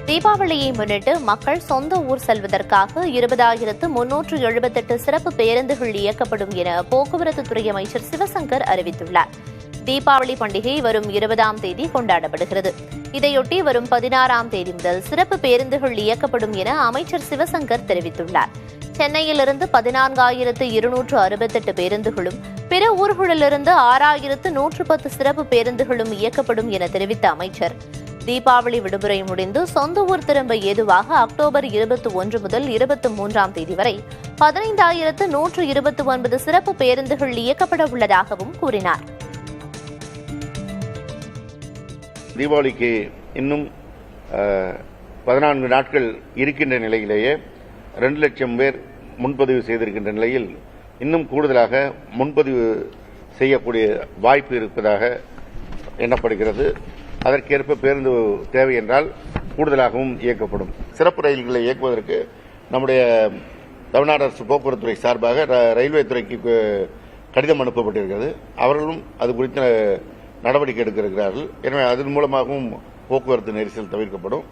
தீபாவளியை முன்னிட்டு மக்கள் சொந்த ஊர் செல்வதற்காக 20,378 சிறப்பு பேருந்துகள் இயக்கப்படும் என போக்குவரத்துத்துறை அமைச்சர் சிவசங்கர் அறிவித்துள்ளார். தீபாவளி பண்டிகை வரும் 20ஆம் தேதி கொண்டாடப்படுகிறது. இதையொட்டி வரும் 16ஆம் தேதி முதல் சிறப்பு பேருந்துகள் இயக்கப்படும் என அமைச்சர் சிவசங்கர் தெரிவித்துள்ளார். சென்னையிலிருந்து 14,268 பேருந்துகளும் பிற ஊர்களிலிருந்து 6,110 சிறப்பு பேருந்துகளும் இயக்கப்படும் என தெரிவித்த அமைச்சர், தீபாவளி விடுமுறை முடிந்து சொந்த ஊர் திரும்ப ஏதுவாக அக்டோபர் 21 முதல் 23ஆம் தேதி வரை 15,129 சிறப்பு பேருந்துகள் இயக்கப்பட உள்ளதாகவும் கூறினார். தீபாவளிக்கு இன்னும் 14 நாட்கள் இருக்கின்ற நிலையிலேயே 2 லட்சம் பேர் முன்பதிவு செய்திருக்கின்ற நிலையில் இன்னும் கூடுதலாக முன்பதிவு செய்யக்கூடிய வாய்ப்பு இருப்பதாக எண்ணப்படுகிறது. அதற்கேற்ப பேருந்து தேவை என்றால் கூடுதலாகவும் இயக்கப்படும். சிறப்பு ரயில்களை இயக்குவதற்கு நம்முடைய தமிழ்நாடு அரசு போக்குவரத்துறை சார்பாக ரயில்வே துறைக்கு கடிதம் அனுப்பப்பட்டிருக்கிறது. அவர்களும் அது குறித்த நடவடிக்கை எடுக்க இருக்கிறார்கள். எனவே அதன் மூலமாகவும் போக்குவரத்து நெரிசல் தவிர்க்கப்படும்.